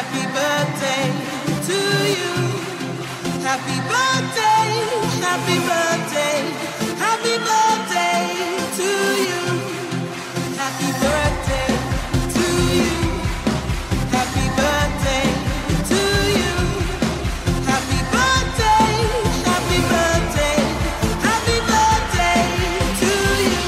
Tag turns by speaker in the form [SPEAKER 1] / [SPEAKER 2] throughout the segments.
[SPEAKER 1] Happy birthday to you. Happy birthday, happy birthday, happy birthday to you. Happy birthday to you. Happy birthday to you. Happy birthday, happy birthday, happy birthday to you.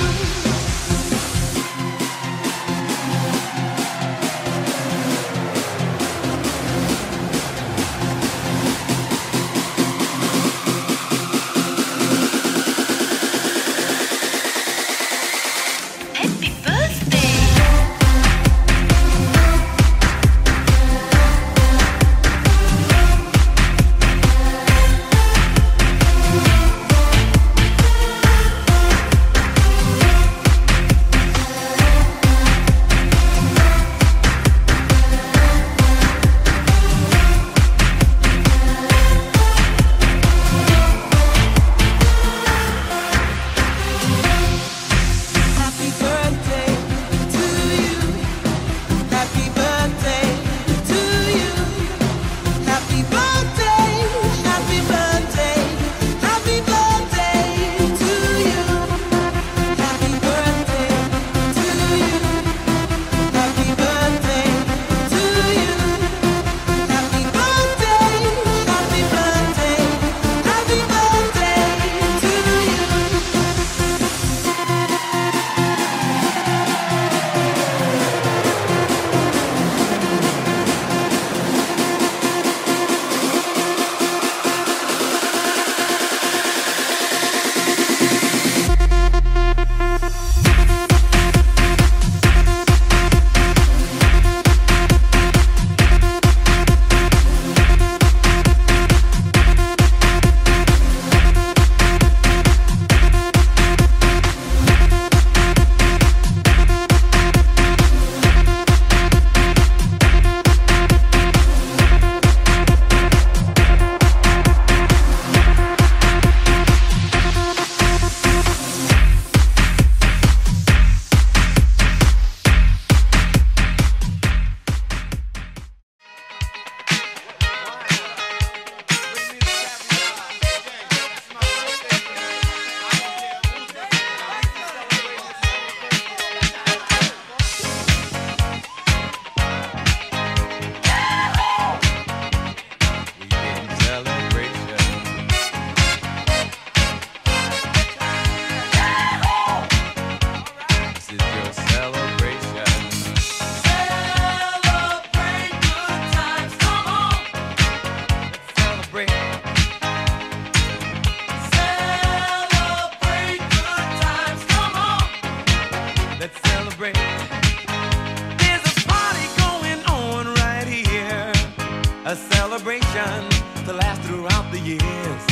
[SPEAKER 2] A celebration to last throughout the years.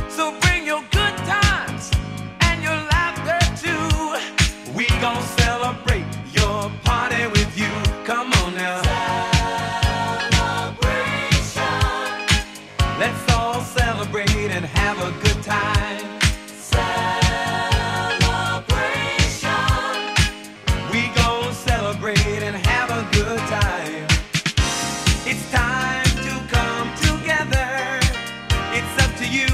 [SPEAKER 2] So bring your good times and your laughter too. We gon' celebrate your party with you. Come on now. Celebration. Let's all celebrate and have a good time. Celebration. We gon' celebrate and have a good time. It's time to come together. It's up to you.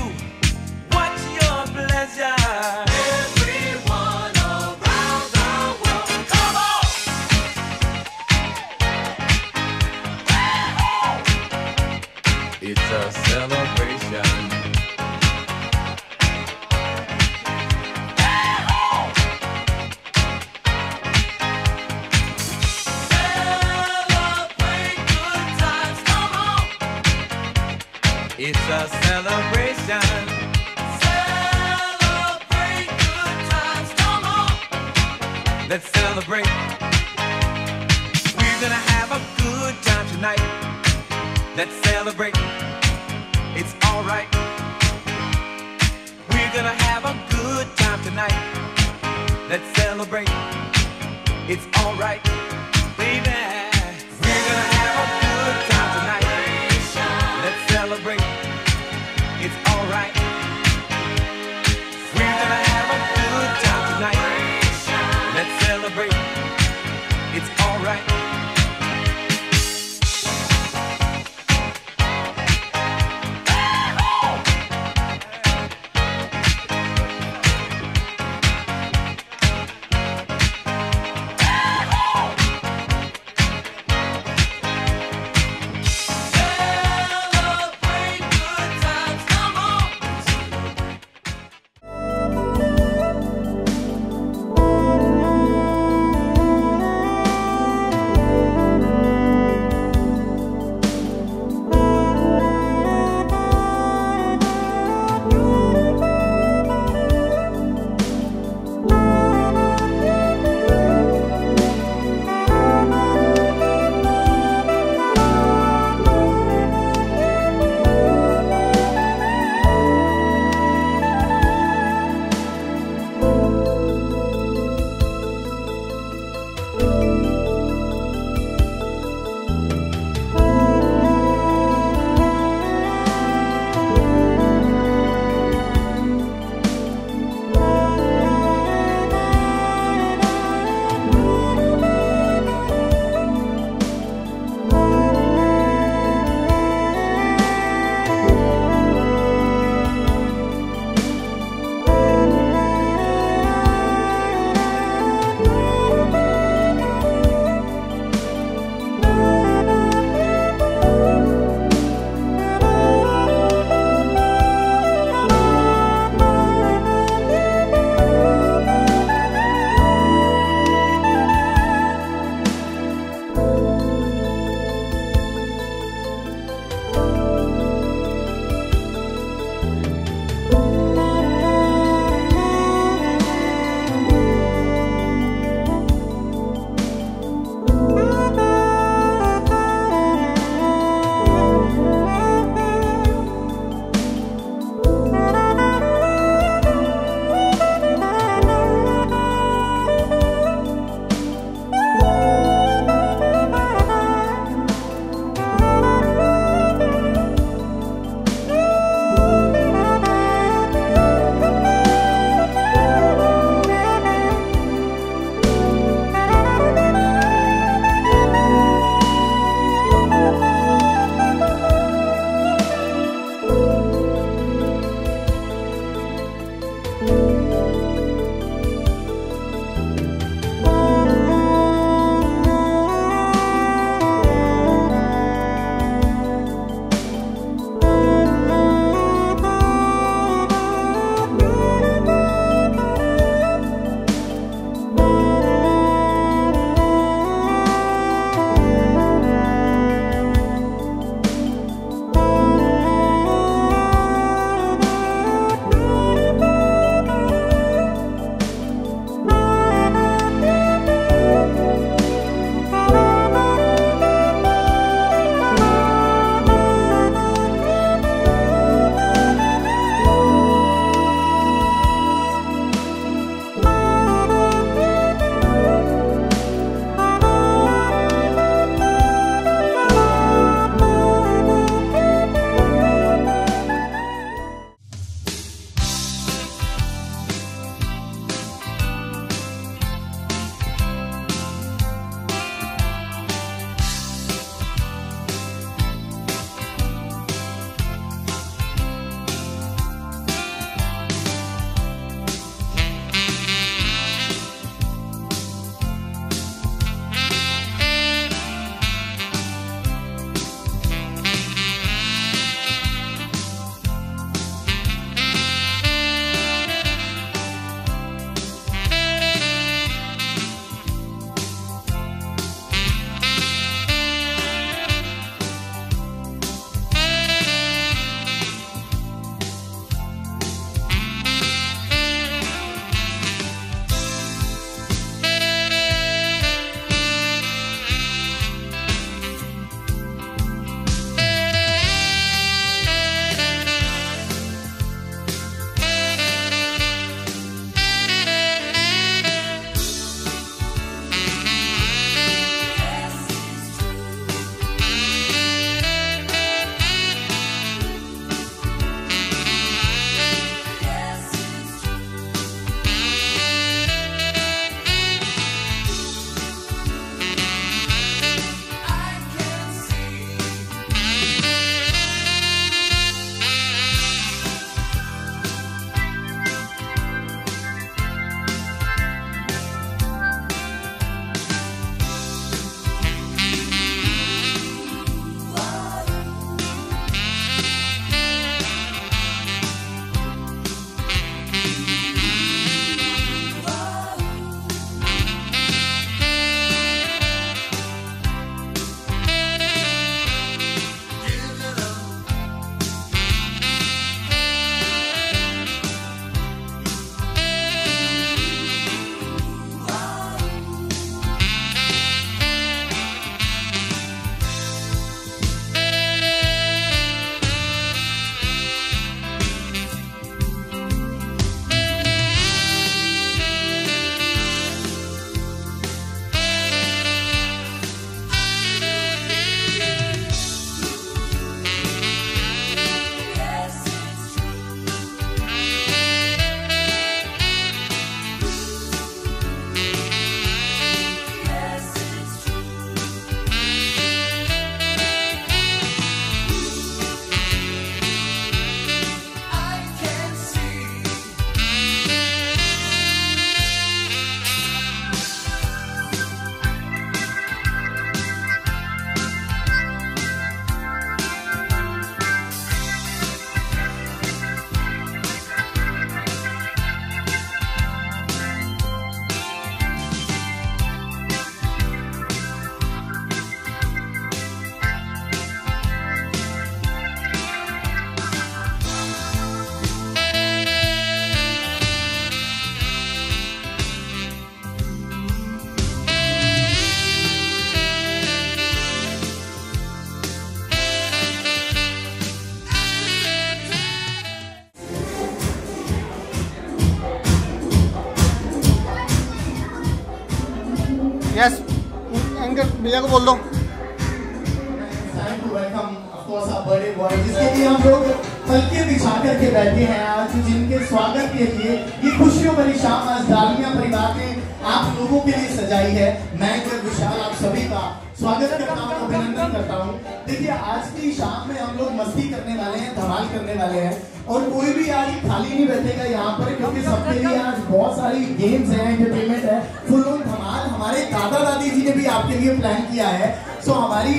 [SPEAKER 2] What's your pleasure? Everyone around the world, come on! It's a celebration. It's a celebration. Celebrate good times, come on. Let's celebrate. We're gonna have a good time tonight. Let's celebrate. It's alright. We're gonna have a good time tonight. Let's celebrate. It's alright, baby. We're gonna have a good time tonight. Let's celebrate. It's alright. We're gonna have a good time tonight. Let's celebrate. It's alright.
[SPEAKER 3] भैया को बोल दो।
[SPEAKER 4] बड़े boy जिसके लिए हम लोग पलके बिछा करके बैठे हैं आज, जिनके स्वागत के लिए ये खुशियों भरी शाम आज डालमिया परिवार ने आप लोगों के लिए सजाई है। मैं विशाल आप सभी का स्वागत करता हूँ, अभिनंदन करता हूँ। देखिए आज की शाम में हम लोग मस्ती करने वाले हैं, धमाल करने वाले हैं और कोई भी आज खाली नहीं बैठेगा यहाँ पर, क्योंकि सबके लिए आज बहुत सारी गेम्स हैं, एंटरटेनमेंट है, फुल ऑन धमाल। हमारे दादा दादी जी ने भी आपके लिए प्लान किया है। सो हमारी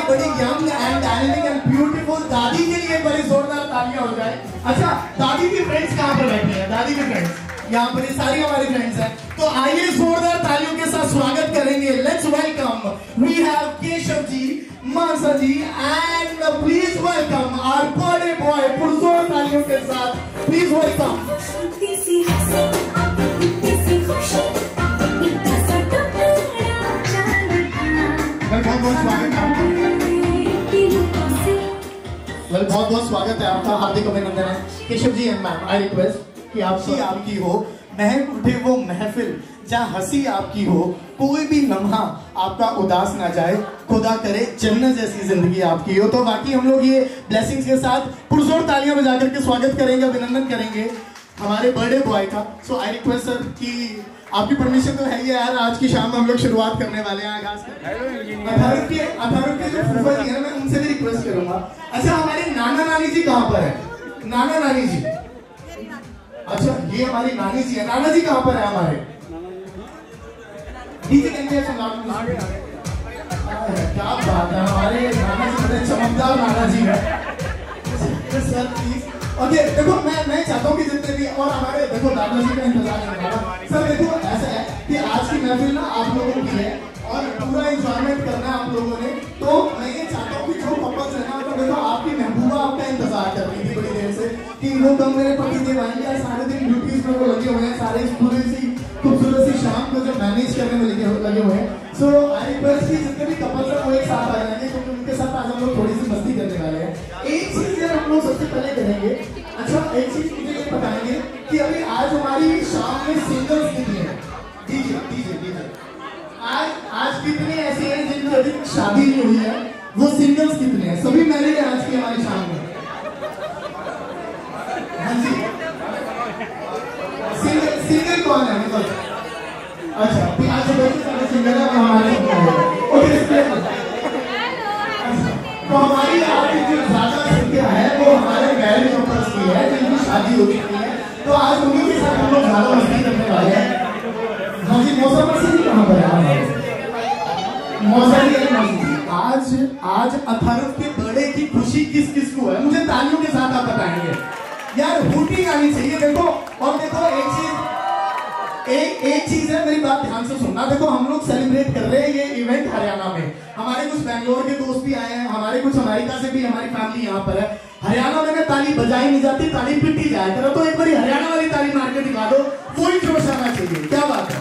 [SPEAKER 4] बड़ी young and dynamic and beautiful दादी के लिए बड़ी जोरदार तालियां हो जाए। अच्छा, दादी की फ्रेंड्स कहाँ पर बैठे हैं? दादी की फ्रेंड्स यहाँ पर सारी हमारी फ्रेंड्स हैं, तो आइए जोरदार तालियों के साथ स्वागत करेंगे। Let's welcome, we have Keshav ji, Mansa ji and please welcome our birthday boy. पुरजोर तालियों के साथ प्लीज वेलकम। बहुत बहुत स्वागत है आपका, हार्दिक अभिनंदन है। Keshav ji and ma'am, I request कि आपकी हो महक उठे वो महफिल जहाँ हंसी आपकी हो, कोई भी लम्हा आपका उदास ना जाए, खुदा करे जन्नत जैसी जिंदगी आपकी हो। तो बाकी हम लोग ये ब्लेसिंग्स के साथ पुरजोर तालियां बजा करके स्वागत करेंगे, अभिनंदन करेंगे हमारे बर्थडे बॉय का। सो आई रिक्वेस्ट सर कि आपकी परमिशन तो है ही यार, आज की शाम हम लोग शुरुआत करने वाले हैं आगाज के जो फूफा जी हैं, मैं उनसे भी रिक्वेस्ट करूंगा। अच्छा, हमारे नाना नानी जी कहाँ पर है? नाना नानी जी, अच्छा ये हमारी नानी जी है। नाना जी कहाँ पर है हमारे? डीजे क्या बात है, हमारे नाना जी बड़े चमकदार नाना जी है। सर प्लीज ओके, देखो मैं चाहता हूँ कि जितने भी और हमारे देखो दादाजी का इंतजार करना सर। देखो ऐसा है कि आज की महफिल ना आप लोगों की है और पूरा एंजॉयमेंट करना है आप लोगों ने, तो मैं ये चाहता हूँ कि जो कपल्स है ना, तो देखो आपकी महबूबा आपका इंतजार कर रही थी बड़ी देर से कि वो कब मेरे पति देव आएंगे। सारे दिन ड्यूटीज में वो लगे हुए हैं, सारे पूरी सी खूबसूरत सी शाम को जो मैनेज करने में लगे हुए हैं। सो आई रिक्वेस्ट कि जितने भी कपल्स हैं वो एक साथ आ जाएंगे, क्योंकि उनके साथ आज हम लोग थोड़ी सी मस्ती करने वाले हैं। एक चीज हम लोग सबसे पहले करेंगे, अच्छा एक चीज मुझे ये बताएंगे कि अभी आज हमारी शाम में सिंगल्स कितने हैं? डीजे आज कितने ऐसे हैं जिनकी अभी शादी नहीं हुई है, वो सिंगल्स कितने हैं? सभी मैरिड हैं आज की हमारी शाम में? हाँ जी, सिंगल कौन है मतलब? अच्छा आज बहुत सिंगल है हमारे। तो हमारी आज जो ज्यादा संख्या है वो हमारे मैरिड कपल्स की है जिनकी शादी हो चुकी है, तो आज उन्हीं के साथ हम लोग ज्यादा मस्ती करने वाले हैं। हाँ जी, मौसम से कहाँ पर है? आज अथर्व के बर्थडे की खुशी किस किस को है? मुझे तालियों के साथ आप बताएंगे यार, हूटिंग आनी चाहिए। देखो और देखो एक चीज है, मेरी बात ध्यान से सुनना। देखो हम लोग सेलिब्रेट कर रहे हैं ये इवेंट हरियाणा में, हमारे कुछ बैंगलोर के दोस्त भी आए हैं, हमारे कुछ अमेरिका से भी हमारी फैमिली यहाँ पर है। हरियाणा में ताली बजाई नहीं जाती, ताली पिटी जाए करो, तो एक बार हरियाणा वाली ताली मार के दिखा दो, वही जोश आना चाहिए। क्या बात है?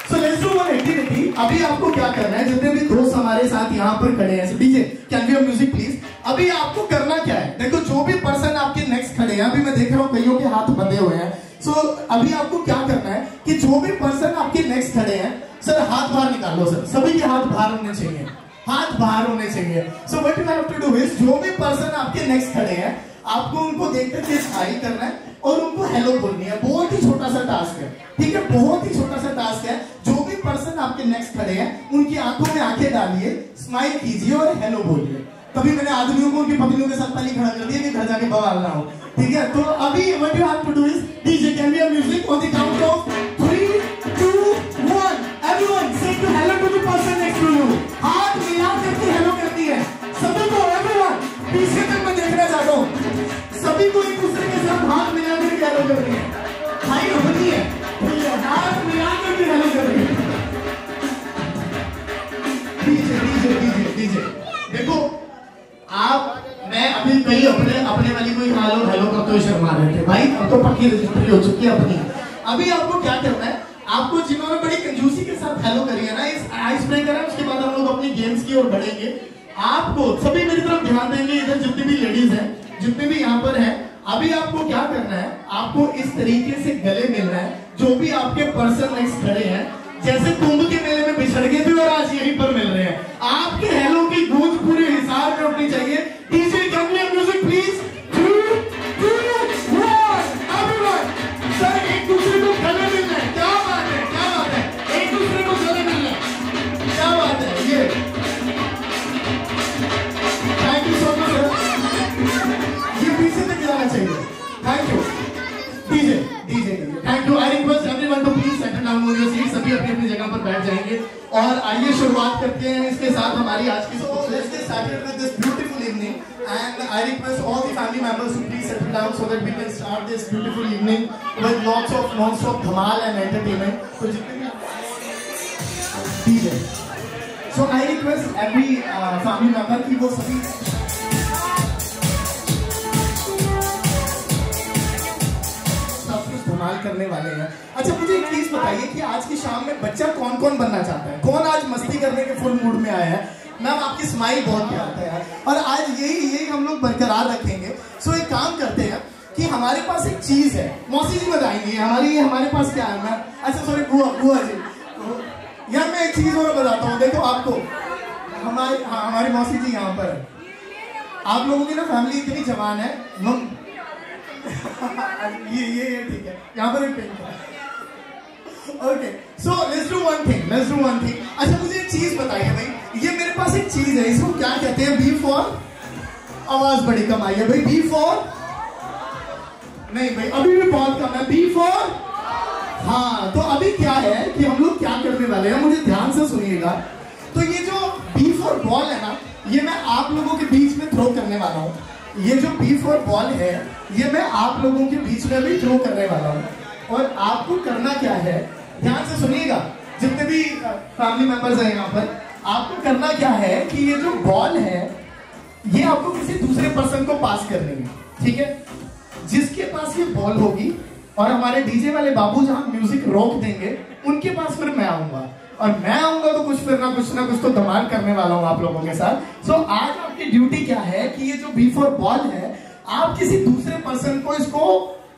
[SPEAKER 4] So let's do one activity. अभी आपको क्या करना है, जितने भी दोस्त हमारे साथ यहाँ पर खड़े हैं, DJ can we have music please. अभी आपको करना क्या है, देखो जो भी पर्सन आपके नेक्स्ट खड़े हैं, अभी मैं देख रहा हूँ कईयों के हाथ बंधे हुए हैं। सो अभी आपको क्या करना है कि जो भी पर्सन आपके नेक्स्ट खड़े हैं, सर हाथ बाहर निकालो। सर सभी के हाथ बाहर होने चाहिए, हाथ बाहर होने चाहिए। So what you have to do is, जो भी पर्सन आपके नेक्स्ट खड़े हैं, आपको उनको देख करके स्माइल करना है और उनको हेलो बोलनी है। बहुत ही छोटा सा टास्क है, ठीक है, बहुत ही छोटा सा टास्क है। जो भी पर्सन आपके नेक्स्ट खड़े हैं, उनकी आंखों में आंखें डालिए, स्माइल कीजिए और हेलो बोलिए। तभी मैंने आदमियों को उनकी पत्नियों के साथ पहले खड़ा कर दिया कि घर जाके बवाल ना हो, ठीक है। तो अभी what you have to do is, DJ can we have music on the count of 3, 2, 1 everyone say hello to the person next to you. हाथ मिला करके हेलो करती है सभी को, एवरीवन पीछे तक मैं देखना चाहता हूँ, सभी को एक दूसरे के साथ हाथ मिला करके हेलो कर रही है। भाई होती है हाथ मिला करके हेलो कर रही है। डीजे देखो आप, मैं अभी कहीं अपने वाली कोई हेलो करते हुए शर्मा रहे थे भाई, अब तो पक्की रजिस्ट्री हो चुकी है अपनी। अभी आपको क्या करना है, आपको जिन्होंने बड़ी कंजूसी के साथ हेलो करी है ना, इस आइस ब्रेकर है, उसके बाद हम लोग अपनी गेम्स की ओर बढ़ेंगे। आपको सभी मेरी तरफ ध्यान देंगे, इधर जितनी भी लेडीज हैं, जितने भी यहाँ पर हैं, अभी आपको क्या करना है, आपको इस तरीके से गले मिलना है। जो भी आपके पर्सन नेक्स्ट खड़े हैं, जैसे कुंभ के मेले में बिछड़ गए थे और आज यहीं पर मिल रहे हैं। आपके हेलो की गूंज पूरे हिसाब में उठनी चाहिए। DJ can we have music please? 3 2 1 everyone. Sir एक दूसरे को गले मिलना है। क्या बात है, क्या बात है, एक दूसरे को गले मिलना है, क्या बात है ये। Thank you so much sir, ये पीछे तक जाना चाहिए। Thank you DJ DJ thank you. I request everyone to please settle down on your seat. सभी अपनी अपनी जगह पर बैठ जाएंगे और आइए शुरुआत करते हैं इसके साथ हमारी आज की। So let's get started with this beautiful evening and I request all the family members to please settle down so that we can start this beautiful evening with lots of non-stop dhamal and entertainment. So जितने भी DJ, so I request every family member कि वो सभी धमाल करने वाले हैं। अच्छा मुझे एक चीज बताइए कि आज की शाम में बच्चा कौन कौन बनना चाहता है? कौन आज मस्ती करने के फुल मूड में आया है? मैम आपकी स्माइल बहुत प्यार है यार, और आज यही हम लोग बरकरार रखेंगे। सो एक काम करते हैं कि हमारे पास एक चीज है, मौसी जी बताएंगी हमारे पास क्या है। मैं अच्छा सॉरी बुआ जी यार, मैं एक चीज और बताता हूँ। देखो आपको हमारी मौसी जी यहाँ पर है। आप लोगों की ना फैमिली इतनी जवान है। ये ठीक है, यहाँ पर एक पेन है। Okay so let's do one thing. अच्छा मुझे एक चीज बताइए भाई, ये मेरे पास एक चीज है, इसको क्या कहते हैं? बी फॉर, आवाज बड़ी कम आई है भाई। बी फॉर नहीं भाई, अभी भी बहुत कम है। बी फॉर हाँ, तो अभी क्या है कि हम लोग क्या करने वाले हैं, मुझे ध्यान से सुनिएगा। तो ये जो बी फॉर बॉल है ना, ये मैं आप लोगों के बीच में थ्रो करने वाला हूँ। ये जो बी फॉर बॉल है, ये मैं आप लोगों के बीच में भी थ्रो करने वाला हूँ। और आपको करना क्या है, ध्यान से सुनिएगा जितने भी फैमिली मेंबर्स हैं यहाँ पर, आपको करना क्या है कि ये जो बॉल है ये आपको किसी दूसरे पर्सन को पास करनी है, ठीक है? जिसके पास ये बॉल होगी और हमारे डीजे वाले बाबू जहाँ म्यूजिक रोक देंगे, उनके पास फिर मैं आऊंगा, और मैं आऊंगा तो कुछ ना कुछ तो धमाल करने वाला हूँ आप लोगों के साथ। सो आज आपकी ड्यूटी क्या है कि ये जो बी फॉर बॉल है, आप किसी दूसरे पर्सन को इसको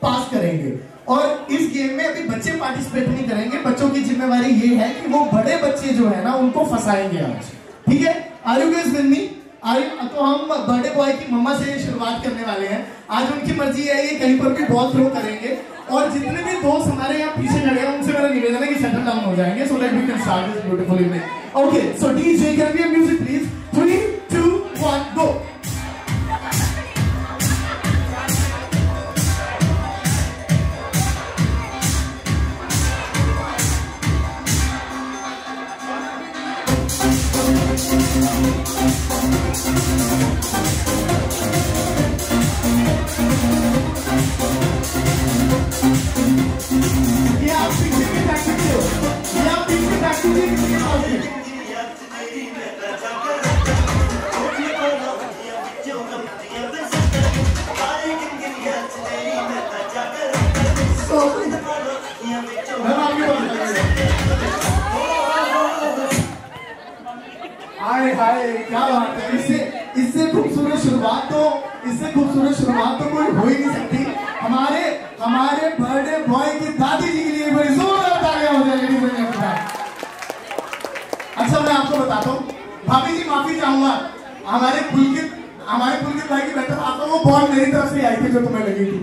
[SPEAKER 4] पास करेंगे। और इस गेम में अभी बच्चे पार्टिसिपेट नहीं करेंगे, बच्चों की जिम्मेवारी ये है कि वो बड़े बच्चे जो है ना उनको फंसाएंगे आज, ठीक है? Are you guys with me? तो हम बड़े बॉय की मम्मा से शुरुआत करने वाले हैं। आज उनकी मर्जी है, ये कहीं पर भी बॉल थ्रो करेंगे। और जितने भी दोस्त हमारे यहाँ पीछे खड़े हैं उनसे मेरा निवेदन है कि सेटल डाउन हो जाएंगे so that we can start this beautiful evening. Okay so DJ can we have music please? 3 2 1 go. क्या बात है, इससे खूबसूरत शुरुआत तो कोई हो ही नहीं सकती। हमारे बर्थडे बॉय की दादी जी के लिए बड़ी जोरदार तालियां हो जाएगी। अच्छा मैं आपको बताता हूँ, भाभी जी माफी चाहूंगा, हमारे पुलकित भाई की बेटा आपको वो बॉल मेरी तरफ से आई थी जो तुम्हें लगी थी।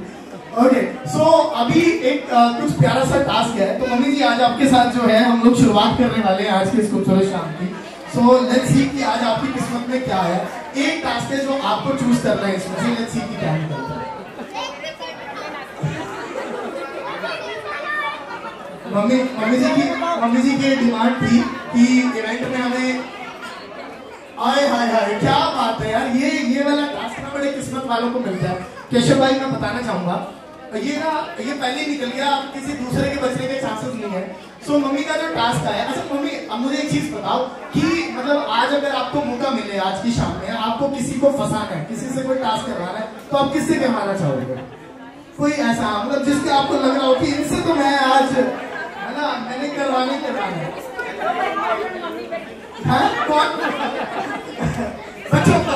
[SPEAKER 4] ओके सो अभी एक कुछ प्यारा सा टास्क है, तो मम्मी जी आज आपके साथ जो है हम लोग शुरुआत करने वाले हैं आज के इस खूबसूरत शाम की। सो लेट्स सी कि आज आपकी किस्मत में क्या है। एक टास्क है जो आपको चूज करना है इसमें से, लेट्स सी कि क्या निकलता है। मम्मी जी की डिमांड थी कि इवेंट में हमें हाय क्या बात है यार, ये वाला टास्क ना बड़े किस्मत वालों को मिलता है। केशव भाई मैं बताना चाहूंगा, ये पहले ही निकल गया, अब किसी दूसरे के बचने के चांसेस नहीं है। सो मम्मी का जो टास्क आया, अच्छा मम्मी अब मुझे एक चीज बताओ कि मतलब आज अगर आपको मौका मिले आज की शाम में आपको किसी को फंसाना है, किसी से कोई टास्क करवाना है, तो आप किससे करवाना चाहोगे? कोई ऐसा मतलब जिसके आपको लग रहा हो कि इनसे तो मैं आज है ना मैंने करवाना है। कौन?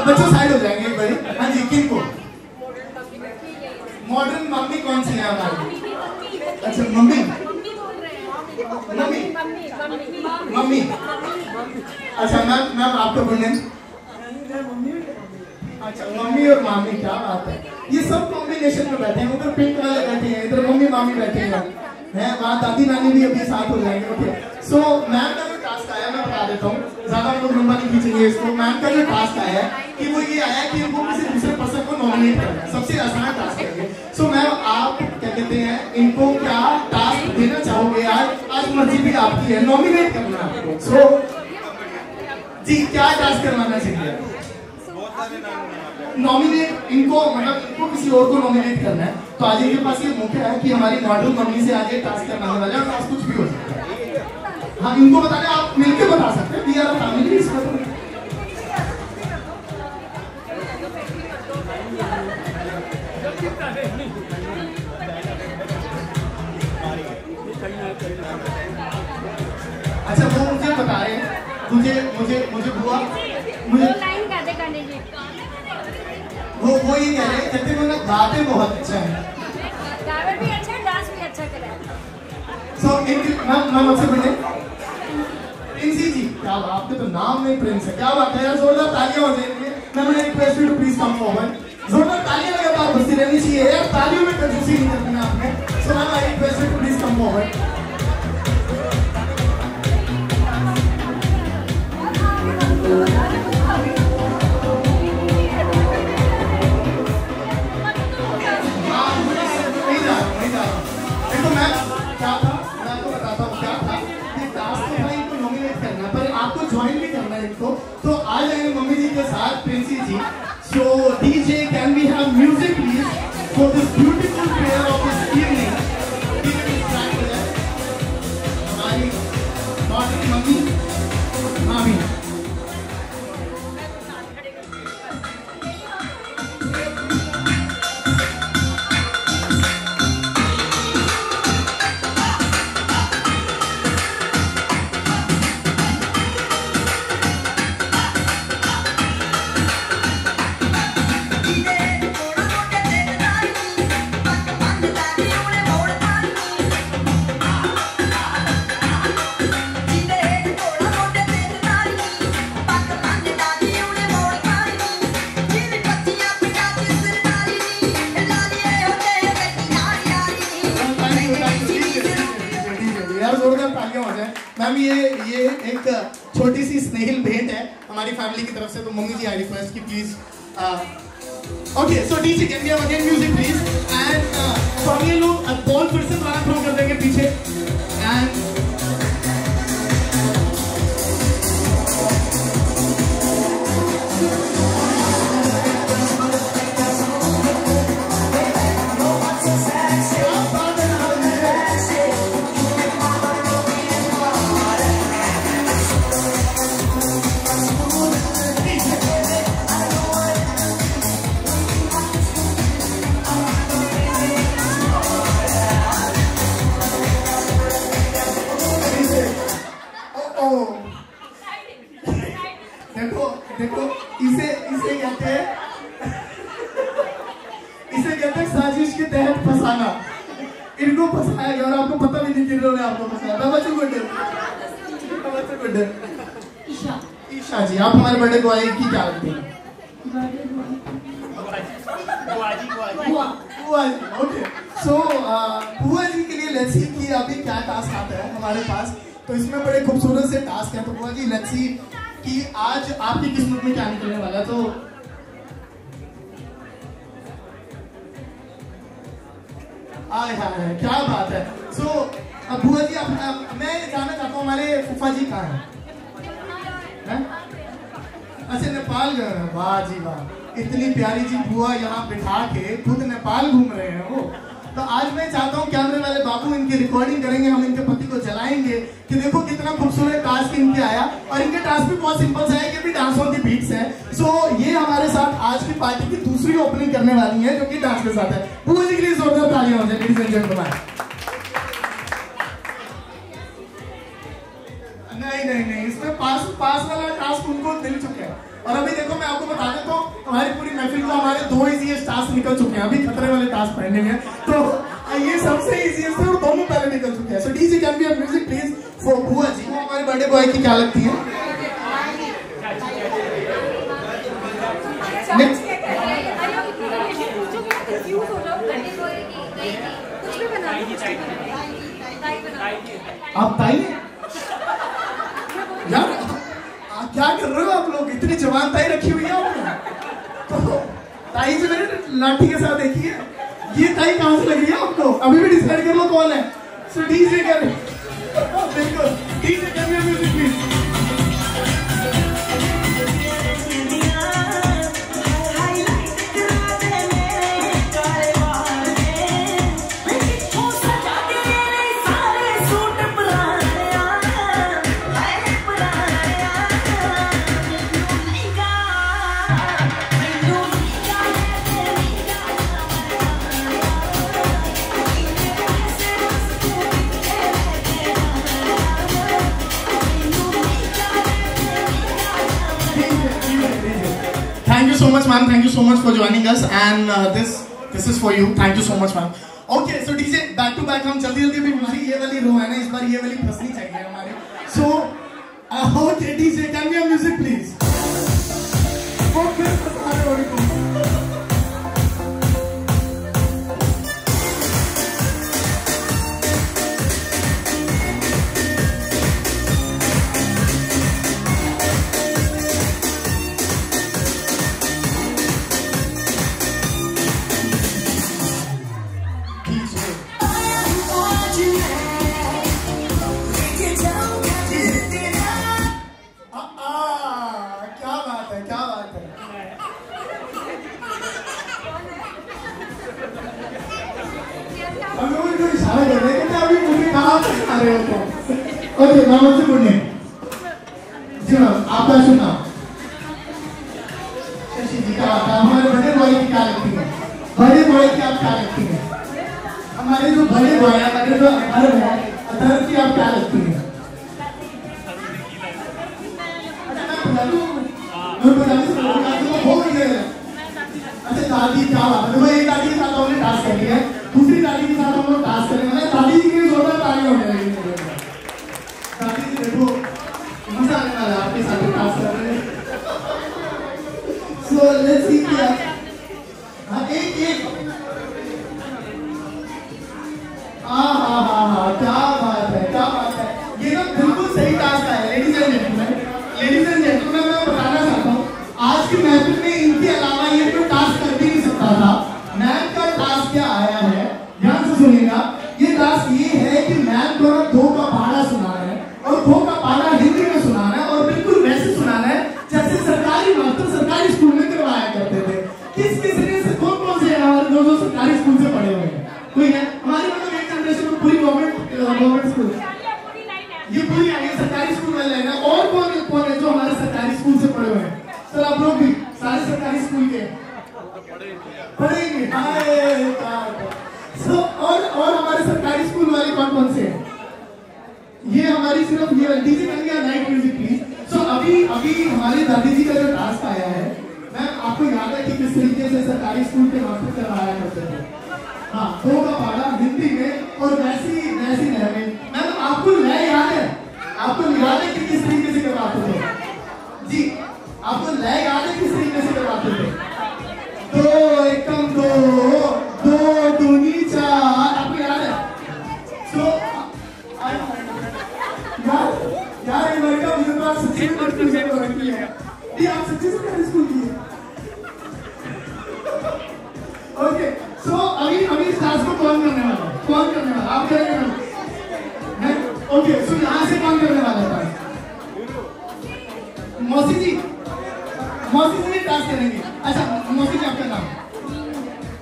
[SPEAKER 4] बच्चों साइड हो जाएंगे एक बारी। हाँ जी किन को? मॉडर्न मम्मी कौन सी है हमारी? अच्छा मम्मी मम्मी। अच्छा मैम आपका गुड नेम? अच्छा मम्मी और मामी, क्या बात है। ये सब कॉम्बिनेशन में बैठे हैं, उधर पिंक वाले बैठे हैं, इधर मम्मी मामी बैठे हैं, वहाँ दादी नानी भी अभी साथ हो जाएंगे। ओके सो मैम का जो टास्क आया मैं बता देता हूँ, ज्यादा हम लोग लंबा नहीं खींचेंगे इसको। मैम का जो टास्क आया है कि वो ये आया कि इनको किसी दूसरे पर्सन को नॉमिनेट करना है, सबसे आसान टास्क है। सो मैम आप क्या कहते हैं, इनको क्या टास्क देना चाहोगे? आज मर्जी भी आपकी है, नॉमिनेट करना आपको। सो जी क्या टास्क करवाना चाहिए? नॉमिनेट इनको, मतलब इनको किसी और को नॉमिनेट करना है। तो आज इनके पास ये मौका है कि हमारी मॉडल मम्मी से आगे टास्क करवाने वाले हैं, टास्क कुछ भी हो सकता है। हाँ इनको बताने, आप मिलकर बता सकते हैं, वी आर अ फैमिली इसमें तो। अच्छा वो मुझे बता रहे हैं, मुझे बुआ मुझे वो ये कह रहे हैं कहते हैं गाते बहुत अच्छा है,
[SPEAKER 3] गाना भी अच्छा है, डांस भी अच्छा करा।
[SPEAKER 4] सो मैम आपसे पूछे प्रिंसी जी, क्या आपके तो नाम नहीं प्रिंस है, क्या बात है यार, जोरदार तालियां हो जाएंगी। मैं request you to please come forward, जोरदार तालियां लगातार बजती रहनी चाहिए यार, तालियों में कंजूसी नहीं करनी है आपने। So ma'am I request you to please come forward. तो आ जाएंगे मम्मी जी के साथ प्रिंसी जी। So DJ can we have music please for this beautiful pair of this evening. हमारी डॉटर मम्मी मामी। मैम ये एक छोटी सी स्नेहिल भेंट है हमारी फैमिली की तरफ से, तो मम्मी जी आई रिक्वेस्ट की please. Okay so DJ can we have again music please and तो हम ये लोग बॉल फिर से दोबारा थ्रो कर देंगे पीछे एंड देखो इसे कहते हैं साजिश के तहत फंसाना। इनको फंसाया गया और आपको पता भी नहीं कि इन्होंने आपको फंसाया। बच्चों ईशा जी, आप हमारे बर्थडे बॉय की क्या लगती है? बुआ जी। ओके सो बुआ जी के लिए लेट्स सी कि अभी क्या टास्क आता है हमारे पास। तो इसमें बड़े खूबसूरत से टास्क है। तो बुआ जी लेट्स सी कि आज आपकी किस्मत में क्या निकलने वाला है। तो आए हाय क्या बात है। सो बुआ जी मैं जानना चाहता हूँ हमारे फूफा जी कहाँ हैं? अच्छा नेपाल गए हैं, वाह जी वाह, इतनी प्यारी जी बुआ यहाँ बिठा के खुद नेपाल घूम रहे हैं वो। तो आज मैं चाहता हूँ कैमरे वाले बाबू इनकी रिकॉर्डिंग करेंगे, हम इनके पति को जलाएंगे कि देखो कितना खूबसूरत टास्क इनके आया। और इनके टास्क भी बहुत सिंपल सा है कि भी डांस ऑन दी बीट्स है। सो ये हमारे साथ आज की पार्टी की दूसरी ओपनिंग करने वाली है जो कि डांस के साथ है। बुआ जी के लिए जोरदार तालियां हो जाए लेडीज एंड जेंटलमैन। नहीं इसमें पास वाला टास्क उनको मिल चुका है। और अभी देखो मैं आपको बता देता हूँ हमारी पूरी महफिल को हमारे 2 इजीएस्ट टास्क निकल चुके हैं, अभी खतरे वाले टास्क पहने हैं। तो ये सबसे इजीएस्ट है और दोनों पहले निकल चुके हैं। So DJ can be a music please for बुआ जी। हमारे बर्थडे बॉय की क्या लगती है? आप ताई यार क्या कर रहे हो आप लोग? इतनी जवान ताई रखी हुई है आपने। तो ताई जो मैंने लाठी के साथ देखी है, ये ताई कहां से लग रही है आपको? अभी भी डिसाइड कर लो कौन है। सो डीजे कर, बिल्कुल डीजे कर music please. Thank you so much, ma'am. Thank you so much for joining us, and this is for you. Thank you so much, ma'am. Okay, so DJ back to back हम जल्दी भी हमारी ये वाली रो है ना, इस बार ये वाली फंसनी चाहिए हमारे. So okay, DJ, can we have music please? Okay, okay ma'am, मुझसे बोलिए जी मैम, आपका सुनना शशि जी का हमारे बड़े बॉय की क्या लगती है? बड़े बॉय की आप क्या लगती है? हमारे जो बड़े बॉय है, हमारे जो अदर है, अदर की आप क्या लगती है? अच्छा दादी, क्या बात है। एक दादी के साथ हमने टास्क कर लिया है, दूसरी दादी के साथ हम लोग टास्क करेंगे। मतलब दादी जी की जोरदार ताली होने लगी। दादी जी देखो मजा आने वाला है आपके साथ टास्क कर रहे हैं। सो लेट्स सी क्या एक क्या बात है, क्या बात है। ये ना बिल्कुल सही टास्क है। लेडीज एंड जेंटलमैन, मैं बताना चाहता हूँ आज की महफिल में इनके अलावा ये कोई टास्क कर भी नहीं सकता था। मैम का टास्क क्या आया है, ध्यान से सुनिएगा। ये टास्क ये है कि मैम को दो का पहाड़ा सुनाना है, और दो का पहाड़ा हिंदी में सुनाना है, और बिल्कुल वैसे सुनाना है जैसे सरकारी मास्टर सरकारी स्कूल में करवाया करते थे। किस ने कौन से हमारे जो सरकारी स्कूल से पढ़े हुए हैं? कोई है हमारी? मतलब एक जनरेशन में पूरी गवर्नमेंट स्कूल, ये पूरी आगे सरकारी स्कूल वाले हैं। और कौन है जो हमारे सरकारी स्कूल से पढ़े हुए हैं? सर आप लोग भी सारे सरकारी स्कूल के पढ़ेंगे। और हमारे सरकारी स्कूल वाले कौन से हैं? ये हमारी सिर्फ ये डीजे बन गया नाइट म्यूजिक प्लीज। सो अभी हमारी दादी जी का जो टास्क आया है, मैम आपको याद है कि किस तरीके से सरकारी स्कूल के मास्टर करवाया करते थे? हाँ, दो का पहाड़ा हिंदी में और वैसी लय में। मैम आपको लय याद है? आपको याद है कि किस तरीके से करवाते थे? जी आपको लय याद है किस तरीके से करवाते थे? दो एकम दो दूनी चार, आपको याद है? सो यार ये लड़का मुझे तो सच्ची में कंफ्यूजन हो रही है। ये आप सच्ची से स्कूल की है? ओके, सो अभी इस टास्क को कौन करने वाला है? कौन करने वाला? आप क्या करने वाले? ओके, सो यहाँ से कौन करने वाला है? मौसी जी टास्क करेंगे। अच्छा मौसी जी आपका नाम?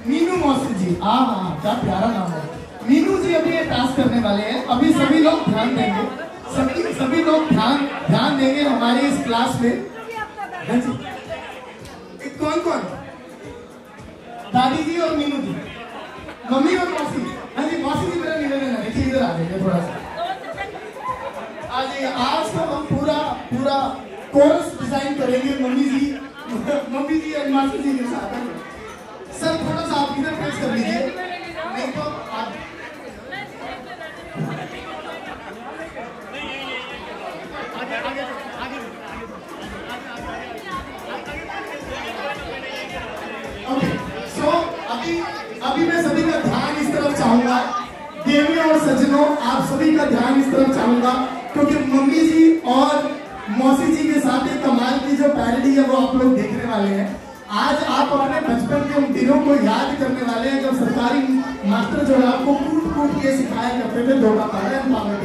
[SPEAKER 4] मीनू मौसी जी। हाँ, क्या प्यारा नाम है। मीनू जी अभी ये टास्क करने वाले हैं। अभी सभी लोग ध्यान देंगे, सभी लोग ध्यान देंगे हमारे इस क्लास में। कौन? दादी जी और मीनू जी, मम्मी और मौसी। हाँ जी, मौसी जी मेरा निवेदन है, देखिए इधर आ जाइए थोड़ा सा। आज तो हम पूरा कोर्स डिजाइन करेंगे मम्मी जी और मासी जी के साथ। सर थोड़ा सा आप इधर फेस कर लीजिए, नहीं तो आप अभी मैं सभी का ध्यान इस तरफ चाहूंगा, देवी और सज्जनों, आप सभी का ध्यान इस तरफ चाहूंगा, क्योंकि मम्मी जी और मौसी जी के साथ एक कमाल की जो पैरोडी है वो आप लोग देखने वाले हैं। आज आप अपने बचपन के उन दिनों को याद करने वाले हैं जब सरकारी मास्टर जो है आपको कूट कूट के सिखाया करते थे दौड़ा पाया power.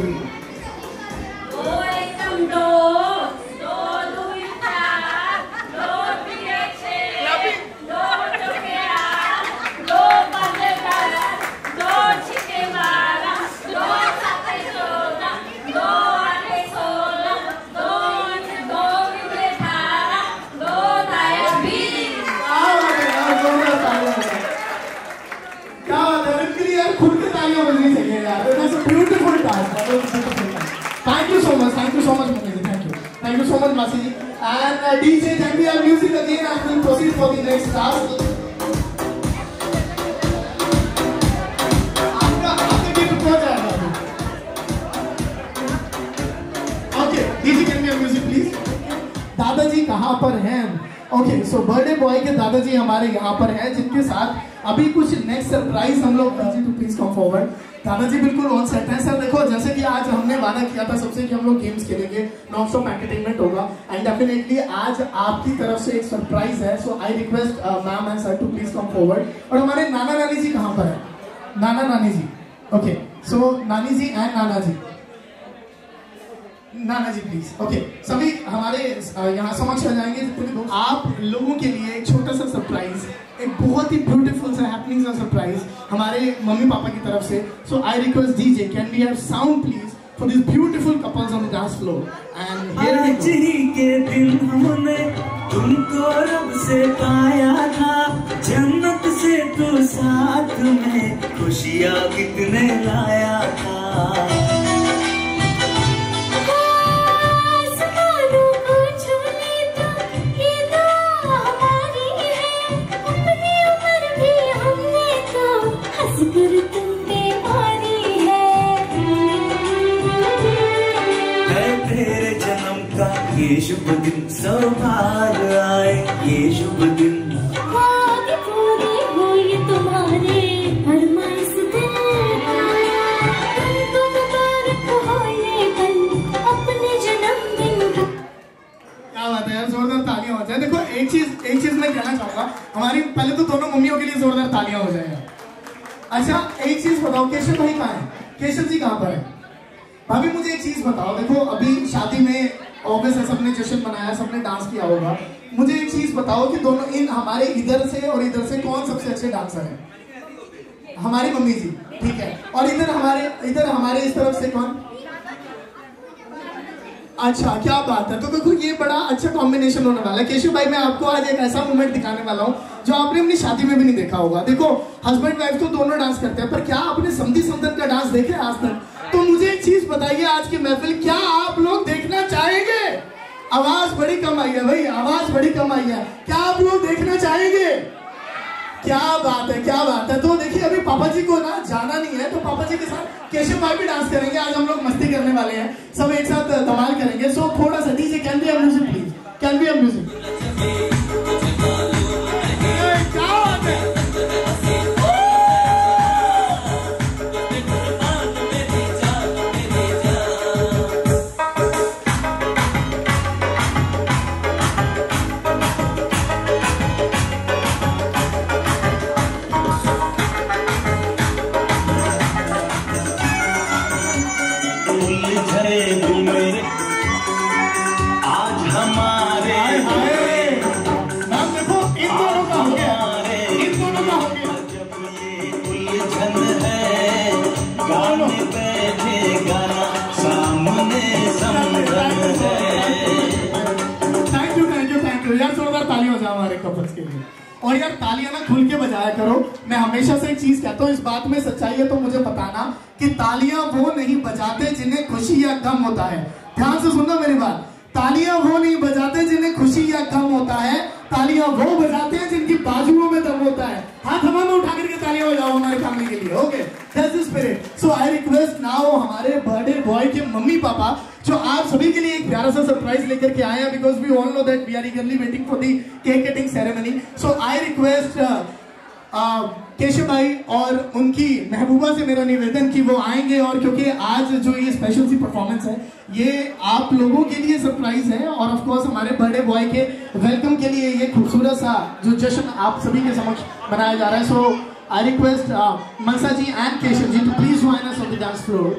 [SPEAKER 4] Thank you so much, Mummy. Thank you so much, Masi ji. And DJ, can we have music again and we'll proceed for the next task. आपका gift हो जाएगा अभी. Okay, DJ, can we have music please? दादाजी कहाँ पर हैं? Okay, so birthday boy के दादाजी हमारे यहाँ पर हैं, जिनके साथ अभी कुछ नेक्स्ट सरप्राइज हम लोग। Please come forward. दादाजी बिल्कुल ऑन सेट है। सर देखो, जैसे कि आज हमने वादा किया था सबसे कि हम लोग गेम्स खेलेंगे, नॉन स्टॉप एंटरटेनमेंट होगा, एंड डेफिनेटली आज आपकी तरफ से एक सरप्राइज है। So I request ma'am and sir to please come forward. और हमारे नाना नानी जी कहाँ पर है? नाना नानी जी, ओके, सो नानी जी and Nana ji, Nana ji please. Okay, सभी हमारे यहाँ समक्ष आ जाएंगे जितने भी लोग। आप लोगों के लिए एक छोटा सा सरप्राइज, एक बहुत ही ब्यूटीफुल सा हैपनिंग सा सरप्राइज हमारे मम्मी पापा की तरफ से। So I request DJ, can we have sound please for this beautiful couples on the dance floor. And
[SPEAKER 5] आज ही के दिन हमने तुमको रब से पाया था, जन्नत से तू साथ में खुशियाँ कितने लाया था। ये शुभ दिन सौभाग्य आए, ये शुभ दिन पूरी हो ये तुम्हारे फरमाइश दिन, तुम मुबारक हो ये पल अपने जन्मदिन।
[SPEAKER 4] क्या बात है यार, जोरदार तालियां हो जाए। देखो एक चीज मैं कहना चाहूंगा, हमारी पहले तो दोनों मम्मियों के लिए जोरदार तालियां हो जाएगा। अच्छा एक चीज बताओ, केशव भाई कहाँ है? केशव जी कहाँ पर है? भाभी मुझे एक चीज बताओ, देखो अभी शादी में ऑब्वियस है सबने जश्न मनाया, सबने डांस किया होगा, मुझे एक चीज बताओ कि दोनों इन हमारे इधर से और इधर से कौन सबसे अच्छे डांसर हैं? हमारी मम्मी जी, ठीक है। और इधर हमारे इस तरफ से कौन? अच्छा, क्या बात है। तो देखो ये बड़ा अच्छा कॉम्बिनेशन होने वाला है। केशव भाई मैं आपको आज एक ऐसा मोमेंट दिखाने वाला हूँ जो आपने अपनी शादी में भी नहीं देखा होगा। देखो हस्बैंड वाइफ तो दोनों डांस करते हैं, पर क्या आपने समधी समधन का डांस देखे आज तक? तो मुझे एक चीज बताइए, आज की महफिल क्या आप लोग देखना चाहेंगे? आवाज बड़ी कम आई है भाई, आवाज बड़ी कम आई है। क्या आप लोग देखना चाहेंगे? क्या बात है, क्या बात है। तो देखिए अभी पापा जी को ना जाना नहीं है, तो पापा जी के साथ केशव भाई भी डांस करेंगे। आज हम लोग मस्ती करने वाले हैं, सब एक साथ धमाल करेंगे। सो थोड़ा सा DJ, can we have music please? Can we have music? क्या बात है। और यार तालियां ना खुल के बजाया करो। मैं हमेशा से एक चीज कहता हूँ, इस बात में सच्चाई है तो मुझे बताना कि तालियां वो नहीं बजाते जिन्हें खुशी या गम होता है। ध्यान से सुनना मेरी बात, तालियां वो नहीं बजाते जिन्हें खुशी या गम होता है, तालियां वो बजाते हैं जिनकी बाजुओं में दम होता है। हाथ हवा में उठा करके तालियां बजाओ हमारे फैमिली के लिए। Okay, that's the spirit. So I request now हमारे बर्थडे बॉय के मम्मी पापा जो आप सभी के लिए एक प्यारा सा सरप्राइज लेकर के आए हैं, because we all know that we are eagerly waiting for the cake cutting ceremony. So I request Keshav भाई और उनकी महबूबा से मेरा निवेदन कि वो आएंगे, और क्योंकि आज जो ये स्पेशल सी परफॉर्मेंस है ये आप लोगों के लिए सरप्राइज है, और ऑफ कोर्स हमारे बर्थडे बॉय के वेलकम के लिए ये खूबसूरत सा जो जश्न आप सभी के समक्ष मनाया जा रहा है। So I request Mansa ji and Keshav ji to please join us on the dance floor.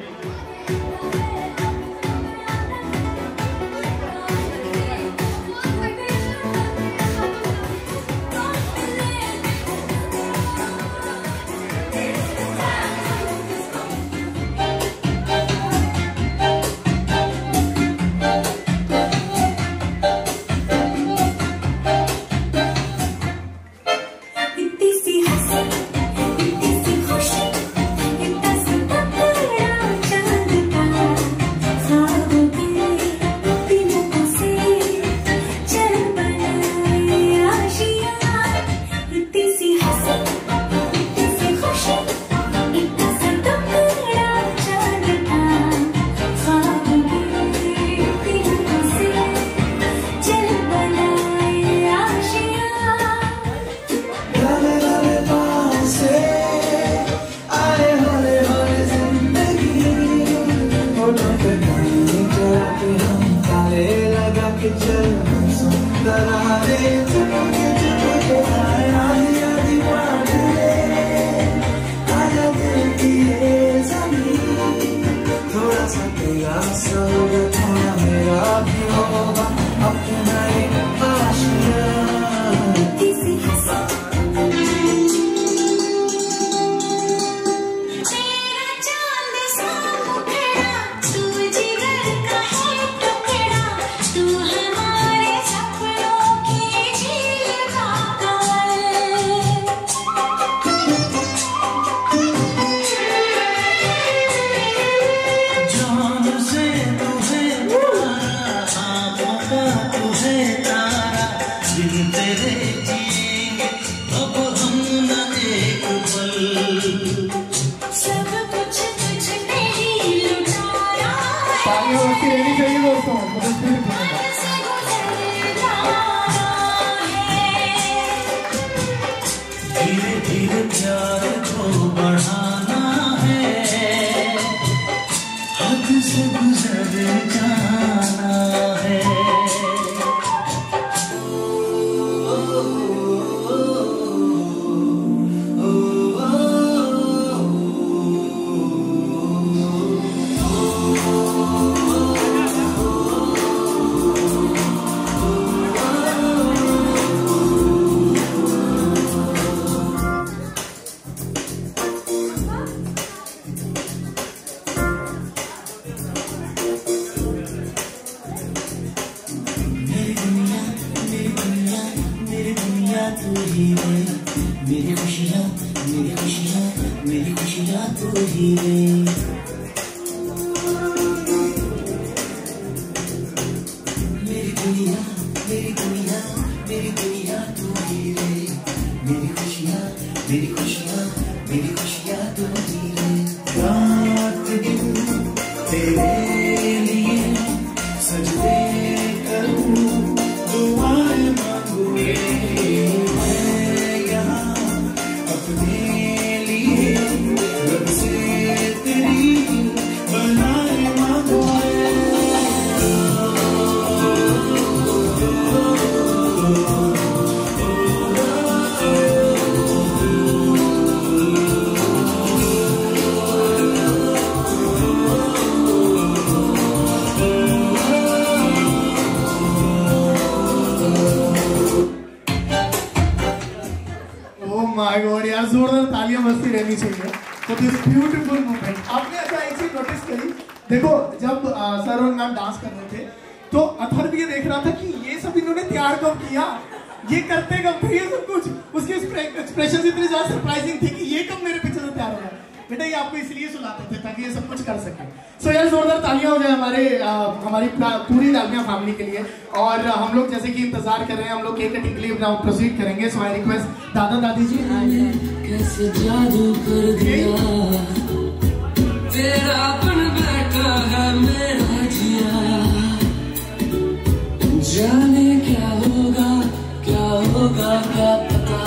[SPEAKER 5] धीरे धीरे प्यार को बढ़ाना है, हद से गुजर जाना है। मेरी खुशियाँ मेरी खुशियाँ मेरी खुशियाँ तू ही रे। मेरी दुनिया मेरी दुनिया मेरी दुनिया तू ही रे। मेरी खुशियाँ मेरी खुशियाँ मेरी खुशियाँ तू ही रे। रात दिन तेरे लिए सजदे करूँ, दुआएं मांगूंगे
[SPEAKER 4] यार जोरदार तालियां बजती रहनी चाहिए तो दिस ब्यूटीफुल मोमेंट। आपने अच्छा एक चीज नोटिस करी, देखो जब सर और मैम डांस कर रहे थे तो अथर भी ये देख रहा था कि ये सब इन्होंने तैयार कब किया, ये करते कब थे ये सब कुछ। उसके एक्सप्रेशन इतने ज्यादा सरप्राइजिंग थे कि ये कब मेरे पीछे से तैयार हो गया। बेटा ये आपको इसलिए सुलाते थे ताकि ये सब कुछ कर सके। सो यार जोरदार तालियां हो जाए हमारी पूरी डालमिया फैमिली के लिए। और हम लोग जैसे कि इंतजार कर रहे हैं, हम लोग केक कटिंग के लिए नाउ प्रोसीड करेंगे। सो आई रिक्वेस्ट दादा दादी जी।
[SPEAKER 5] कैसे जादू कर दिया तेरा बन बैठा है मेरा जिया, जाने क्या होगा क्या पता,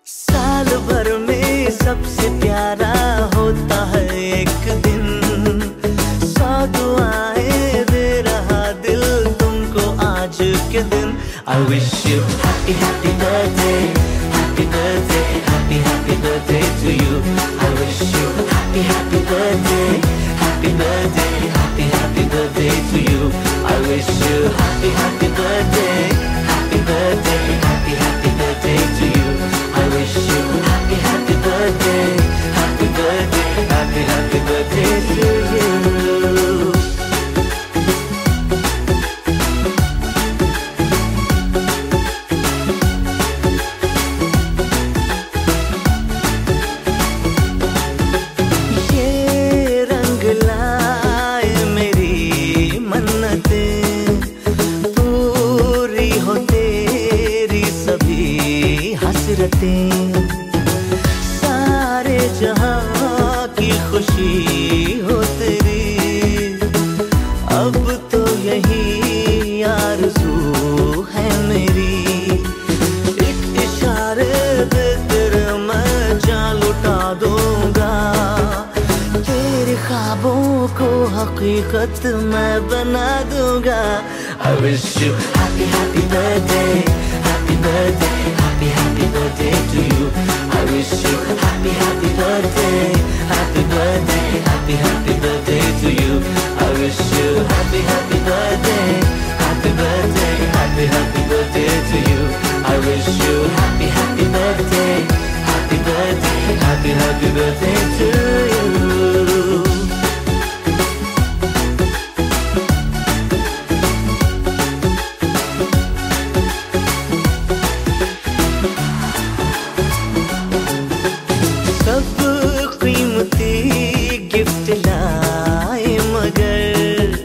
[SPEAKER 5] साल भर में सबसे प्यारा होता है एक दिन, 100 दुआएं दे रहा दिल तुमको आज के दिन। I wish you happy happy birthday, happy birthday, happy happy birthday to you. I wish you happy happy birthday, happy birthday, happy happy birthday to you. I wish you happy happy birthday, happy birthday, happy happy birthday to you. I wish you happy happy birthday, happy birthday, happy happy birthday to you. सारे जहां की खुशी हो तेरी, अब तो यही आरज़ू है मेरी। एक इशारे पे तेरे मैं जान लुटा दूंगा, तेरे ख्वाबों को हकीकत मैं बना दूंगा। I wish you happy happy birthday, happy birthday, happy happy birthday to you. I wish you happy happy birthday, happy birthday, happy happy birthday to you. I wish you happy happy birthday, happy birthday, happy happy birthday to you. I wish you happy happy birthday, happy birthday, happy happy birthday to you. Gift लाए मगर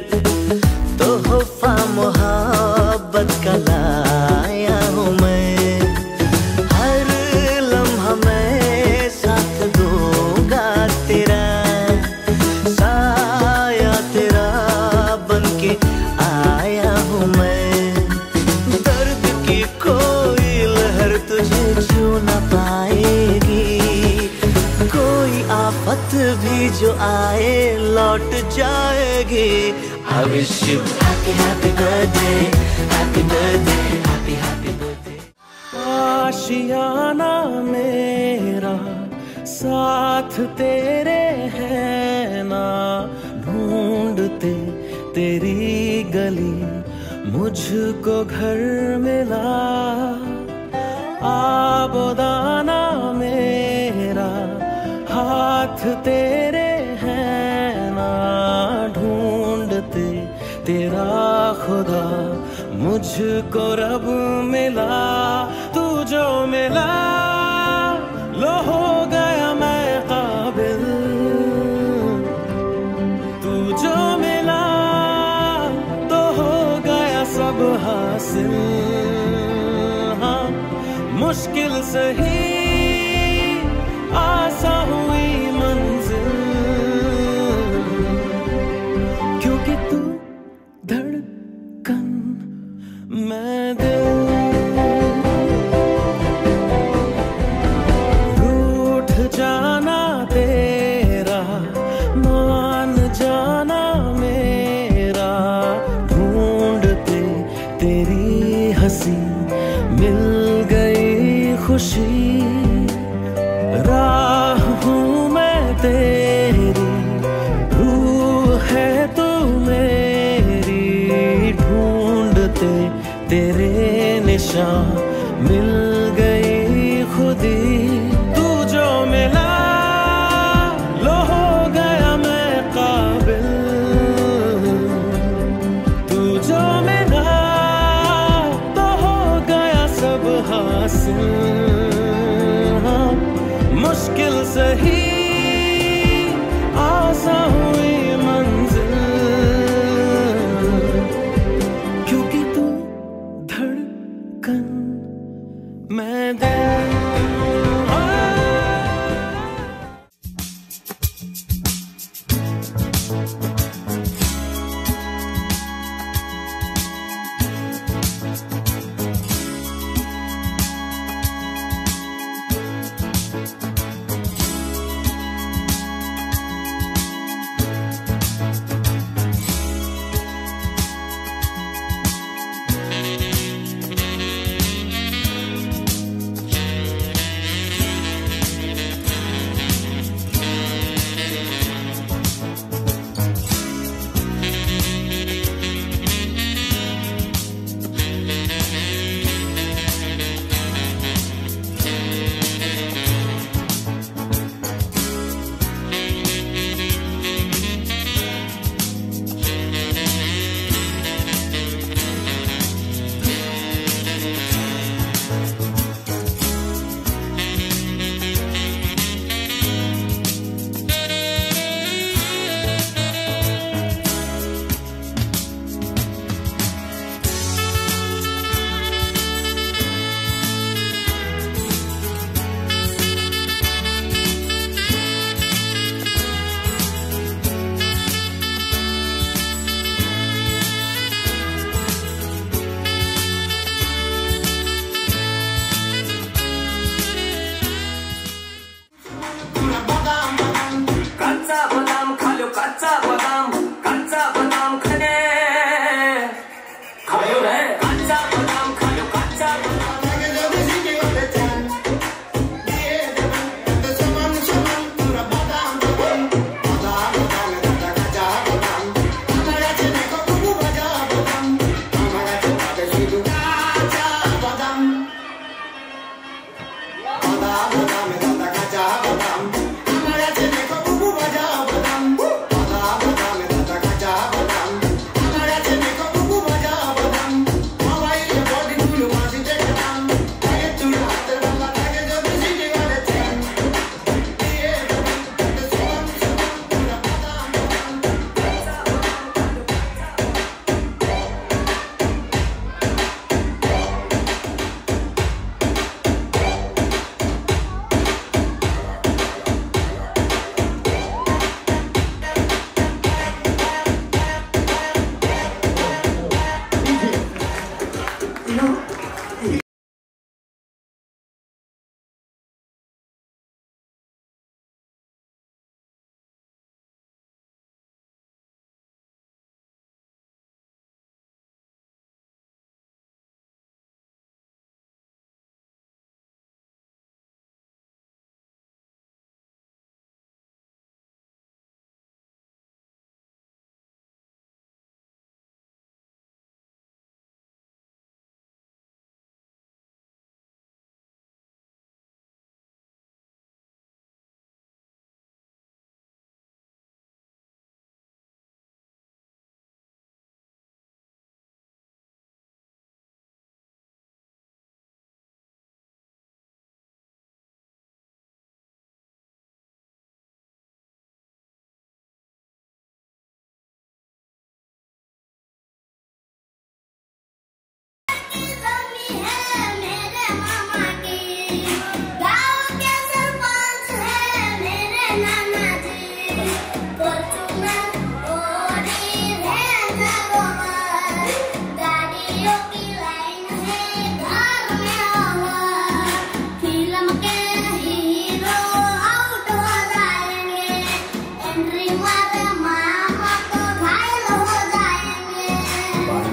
[SPEAKER 5] तोहफा मोहब्बत का लाया हूँ मैं। हर लम्हा मैं साथ दूंगा तेरा, साया तेरा बनके आया हूँ मैं। दर्द की कोई लहर तुझे छू न पाएगी, कोई आफत भी जो आए लौट जाएगी। I wish you happy happy birthday, happy birthday, happy happy birthday.
[SPEAKER 6] आशियाना मेरा साथ तेरे है ना, ढूंढते तेरी गली मुझको घर मिला। आबोदाना मेरा हाथ तेरे हैं ना, ढूंढते तेरा खुदा मुझको रब मिला। तू जो मिला लो हो गया मैं काबिल, तू जो मिला तो हो गया सब हासिल। हाँ मुश्किल सही आसा हुई मंजिल, क्योंकि तू धड़कन मैं दिल। रूठ जाना तेरा मान जाना मेरा, ढूंढते तेरी हंसी मिल गई खुशी। राह हूँ मैं तेरी, रूह है तू मेरी, ढूंढते तेरे निशान मिल गई खुदी। तू जो मिला लो हो गया मैं काबिल, तू जो मिला तो हो गया सब हासिल। मुश्किल सही आसा हुई मंजिल, क्योंकि तू धड़कन मैं दिल।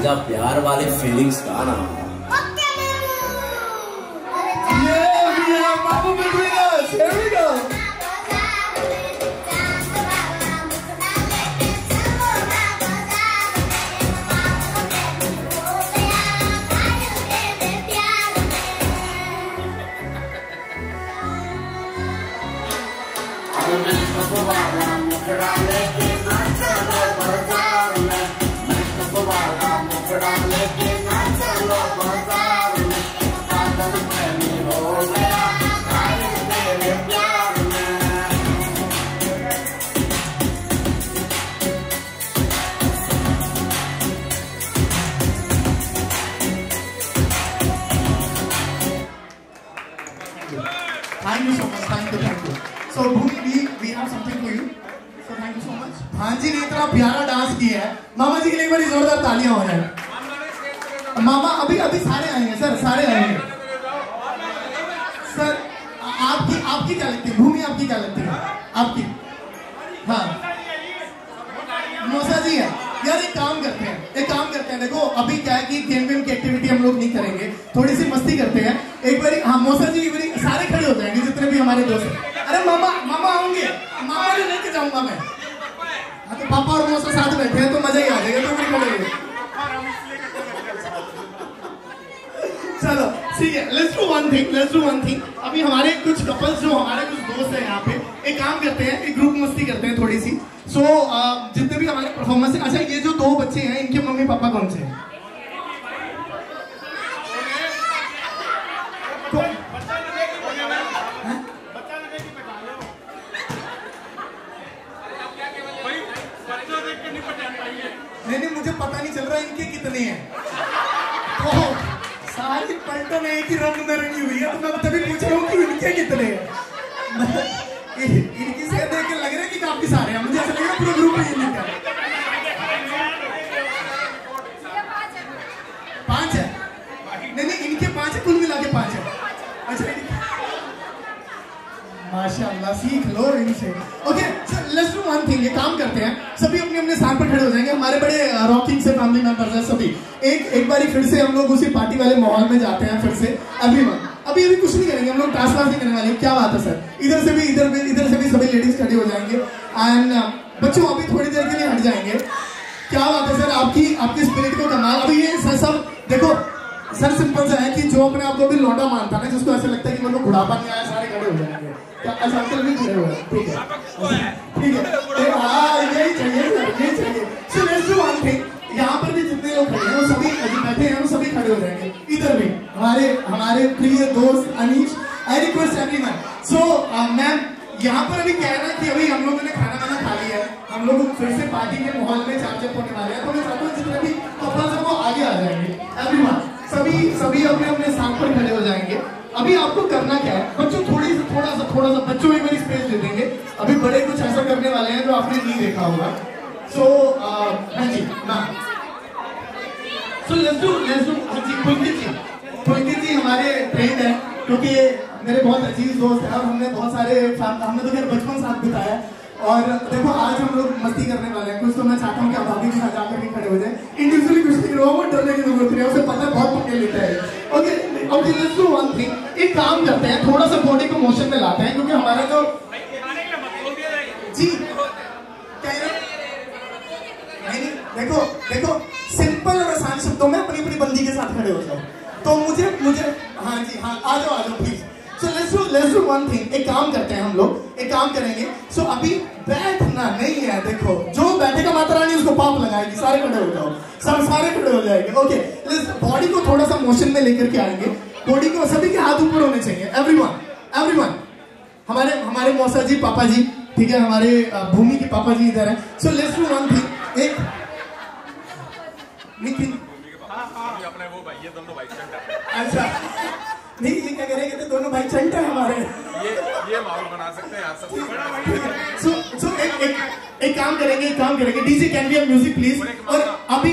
[SPEAKER 7] भांजा प्यार वाले फीलिंग्स का ना।
[SPEAKER 4] Here we go. Thank you so much. Thank you. So Bhumi, we have something for you. So thank you so much. भांजी ने इतना प्यारा डांस किया है, मामा जी के लिए एक बार जोरदार तालियां हो जाए। मामा अभी सारे आएंगे सर, सारे आएंगे सर। आपकी क्या लगती है भूमि, आपकी क्या लगती है आपकी? हाँ मौसा जी है यार। एक काम करते हैं देखो अभी क्या है कि गेम की एक्टिविटी हम लोग नहीं करेंगे, थोड़ी सी मस्ती करते हैं एक बारी। हाँ मौसा जी एक बारी सारे खड़े हो जाएंगे जितने भी हमारे दोस्त हैं। अरे मामा आऊंगे, मामा को लेके जाऊंगा मैं। हाँ तो पापा और मौसा साथ बैठे हैं तो मजा ही आ जाएगा, तो खड़े हो। चलो ठीक है, लेट्स डू वन थिंग। अभी हमारे कुछ कपल्स जो हमारे कुछ दोस्त हैं यहाँ पे, एक काम करते हैं, एक ग्रुप मस्ती करते हैं थोड़ी सी। सो जितने भी हमारे परफॉर्मेंस है। अच्छा ये जो दो बच्चे हैं इनके मम्मी पापा कौन से हैं? नहीं मुझे पता नहीं चल रहा इनके कितने हैं। तो सारी पलटों में एक ही रंग में रंगी हुई है, तो मैं तभी पूछ रहा हूँ कि इनके कितने हैं। इनकी से देख के लग रहा है कि काफी सारे हैं, मुझे ऐसा लग रहा है पूरा ग्रुप ही इनका। 5 है? नहीं इनके 5 है, कुल मिला के 5 है। अच्छा माशाल्लाह, सीख लो इनसे। Okay let's do one thing, ये काम करते हैं, सभी अपने अपने स्थान पर खड़े हो जाएंगे। हमारे बड़े रॉकिंग से फैमिली मेंबर्स हैं सभी। एक बारी फिर से हम लोग उसी पार्टी वाले माहौल में जाते हैं फिर से। एवरीवन अभी कुछ नहीं करेंगे हम लोग, टास्क वास्क नहीं करने वाले। क्या बात है सर, इधर से भी सभी लेडीज खड़ी हो जाएंगे एंड बच्चों अभी थोड़ी देर के लिए हट जाएंगे। क्या बात है सर, आपकी स्पिरिट को कमाल। अभी ये सर सब देखो सर, सिंपल सा है कि जो अपने आप को भी लौंडा मानता है ना, जिसको ऐसा लगता है कि मतलब बुढ़ापा नहीं आया, सारे खड़े हो जाएंगे। अच्छा अंकल भी खड़े हुए हैं, ठीक है। हाँ यही चाहिए। So let's do one thing, यहाँ पर भी जितने लोग खड़े हैं वो सभी बैठे हैं, वो सभी खड़े हो जाएंगे। इधर भी हमारे प्रिय दोस्त अनीश, आई रिक्वेस्ट एवरीवन। सो मैम यहाँ पर अभी क्या है ना कि अभी हम लोगों ने खाना खा लिया है, हम लोग फिर से पार्टी के माहौल में चार्जअप होने वाले हैं। तो मैं चाहता हूँ जितने भी कपल्स हैं वो आगे आ जाएंगे। एवरीवन सभी अपने स्थान पर खड़े हो जाएंगे। अभी आपको करना क्या है बच्चों, थोड़ा सा बच्चों एक बार स्पेस दे देंगे। अभी बड़े कुछ ऐसा करने वाले हैं जो आपने नहीं देखा होगा। सो हाँ जी मैम, सो लेट्स डू हाँ जी। पुलकित जी हमारे फ्रेंड हैं, क्योंकि मेरे बहुत अजीज दोस्त हैं और हमने तो खैर बचपन साथ बिताया। और देखो आज हम लोग मस्ती करने वाले हैं कुछ, तो मैं चाहता हूँ कि आप भाभी के साथ जाकर भी खड़े हो जाए। इंडिविजुअली कुछ नहीं वो डरने की जरूरत नहीं है, उसे पता है बहुत पकड़ लेता है। Okay let's do one thing, एक काम करते हैं, थोड़ा सा बॉडी को मोशन में लाते हैं, क्योंकि हमारा जो जी नहीं देखो सिंपल और आसान शब्दों में अपनी बंदी के साथ खड़े हो जाओ। तो मुझे हाँ जी हाँ आ जाओ please. So let's do one thing, एक काम करते हैं हम लोग, एक काम करेंगे। सो अभी बैठना नहीं है, देखो जो बैठेगा माता रानी उसको पाप लगाएगी। सारे खड़े हो जाओ, सब सारे खड़े हो जाएंगे। ओके बॉडी को थोड़ा सा मोशन में लेकर के आएंगे, बॉडी को सभी के हाथ ऊपर होने चाहिए। एवरीवन हमारे मौसा जी पापा जी, ठीक है, हमारे भूमि के पापा जी इधर है। So let's do one thing, एक निखिल
[SPEAKER 8] अपने वो भाई, ये दोनों भाई चंटा।
[SPEAKER 4] अच्छा नहीं ये क्या करेंगे, तो दोनों भाई चंटा है हमारे।
[SPEAKER 8] ये माहौल बना सकते हैं आप सब।
[SPEAKER 4] सो एक काम करेंगे, DJ can be music please. और अभी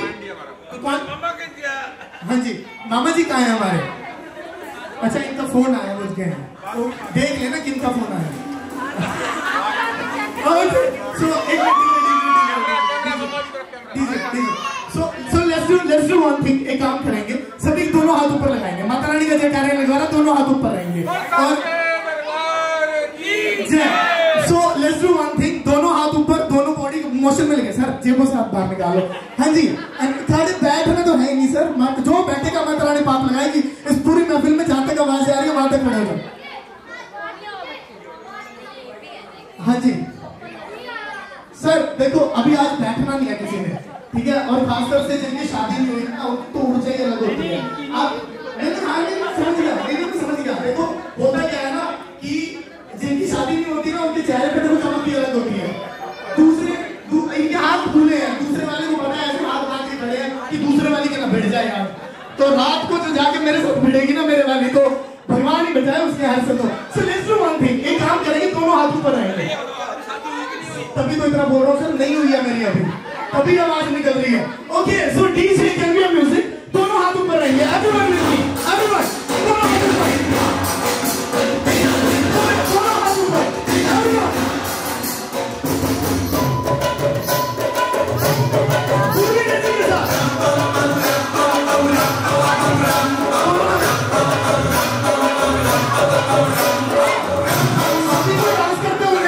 [SPEAKER 4] हाँ जी मामा जी कहाँ है हमारे? अच्छा इनका फोन आया, बुझ गए हैं, तो देख लेना किनका फोन आया। सो एक DJ so let's do one thing, एक काम करेंगे, सभी दोनों हाथ ऊपर लगाएंगे, माता रानी का जयकारा लगवाना, दोनों हाथ ऊपर रहेंगे और so let's do one thing, दोनों हाथ ऊपर, दोनों बॉडी मोशन में लगे। सर जेबों से हाथ बाहर निकालो। हाँ जी, थर्ड बैठना तो है ही नहीं सर, जो बैठेगा माता रानी पाप लगाएगी। इस पूरी महफिल में जहां तक आवाज आ रही है वहां तक खड़े हो जाओ। हाँ जी सर, देखो अभी आज बैठना नहीं है किसी ने, ठीक है, और खासतौर से जिनकी शादी नहीं हुई ना, तो ऊर्जा ही अलग होती है। आप समझ गया, देखो होता क्या है ना कि जिनकी शादी नहीं होती ना, उनके चेहरे पे देखो चमक अलग होती है। इनके हाथ खुले हैं, दूसरे वाले को पता है ऐसे हाथ बांध के खड़े हैं कि दूसरे वाली के ना भिड़ जाए यार। तो रात को जो जाके मेरे साथ भिड़ेगी ना मेरे वाली, तो भगवान ही बचाए उसके हाथ से। तो so let's do one thing, एक काम करेंगे, दोनों हाथ ऊपर रहेंगे। तभी तो इतना बोल रहा हूँ सर, नहीं हुई है मेरी अभी, तभी आवाज निकल रही है। Okay so DJ can be music, दोनों हाथ ऊपर रहेंगे। एवरीवन विद मी, एवरीवन दोनों हाथ ऊपर, दोनों हाथ ऊपर, एवरीवन पूरी एनर्जी के साथ सभी को डांस करते हुए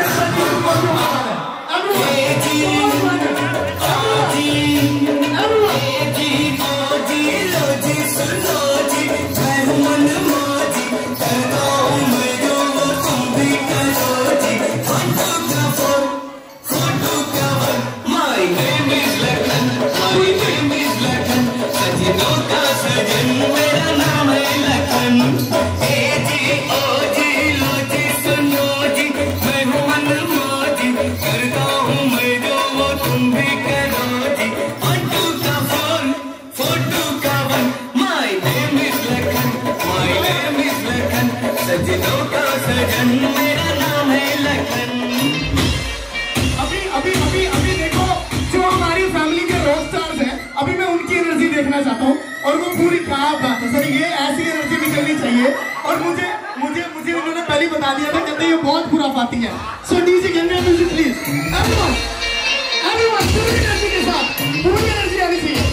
[SPEAKER 4] चाहता हूं, और वो पूरी क्या बात है सर, ये ऐसी एनर्जी निकलनी चाहिए। और मुझे मुझे मुझे उन्होंने पहले बता दिया था, कहते ये बहुत खुराफाती है। So DJ can be music please, everyone everyone पूरी एनर्जी के साथ, पूरी एनर्जी आनी चाहिए।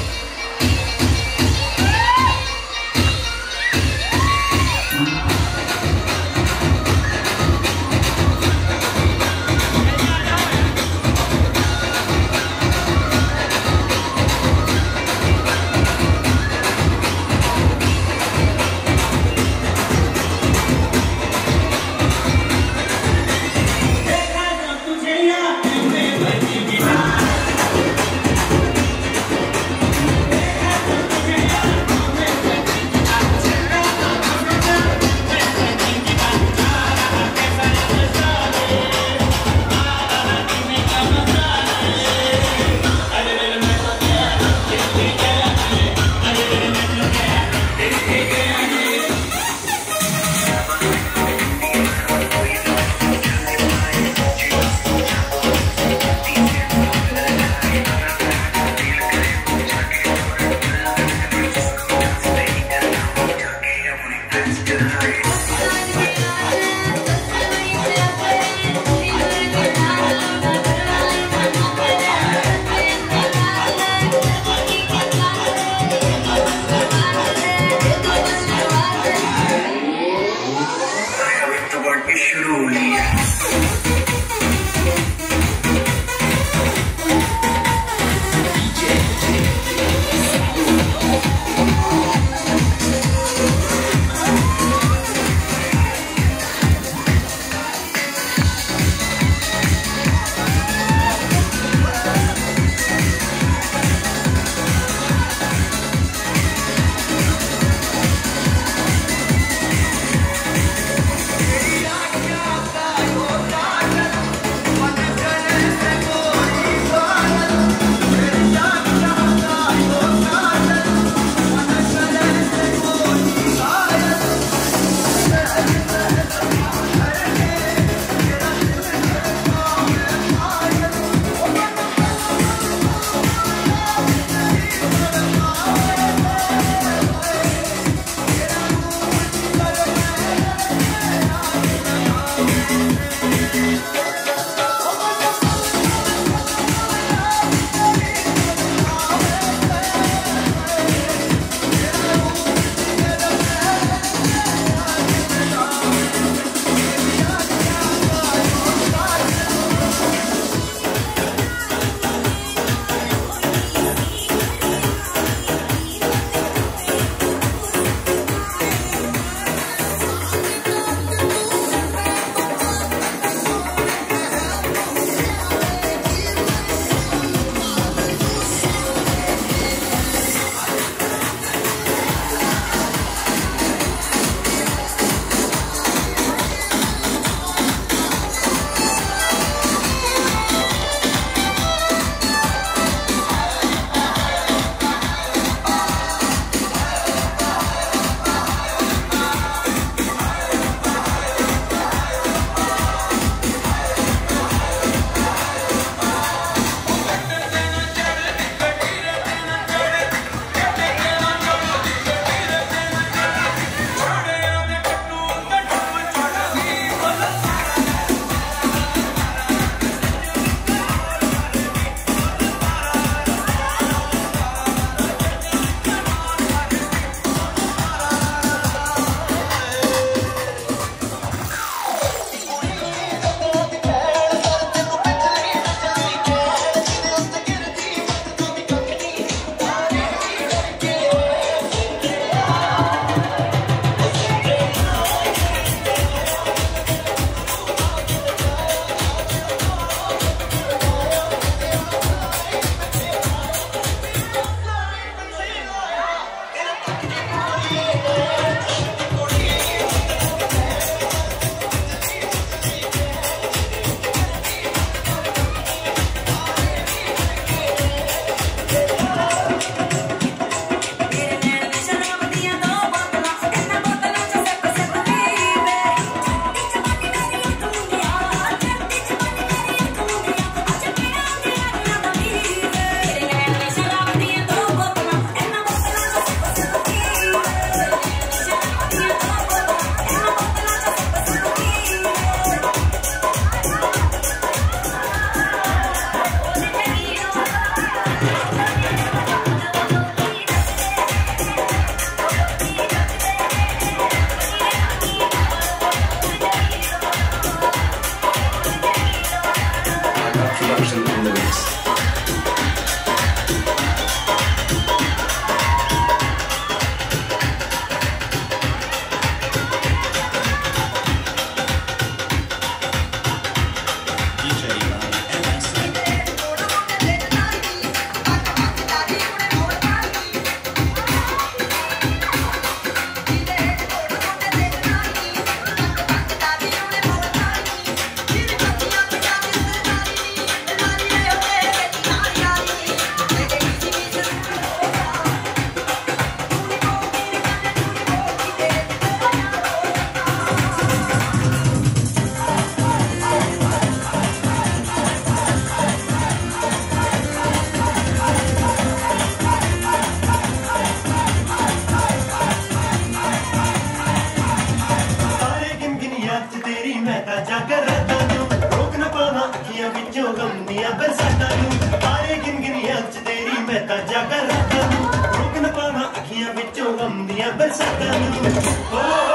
[SPEAKER 9] ਦੀਆਂ ਬਰਸਾਤਾਂ ਨੂੰ ਤਾਰੇ ਗਿਣ ਗਿਣ ਅੱਖ 'ਚ ਤੇਰੀ ਮੈਂ ਤਾਂ ਜਾਗਾਂ ਰਾਤਾਂ ਨੂੰ ਰੋਕ ਨਾ ਪਾਵਾਂ ਅੱਖੀਆਂ ਵਿੱਚੋਂ ਗਮ ਦੀਆਂ ਬਰਸਾਤਾਂ ਨੂੰ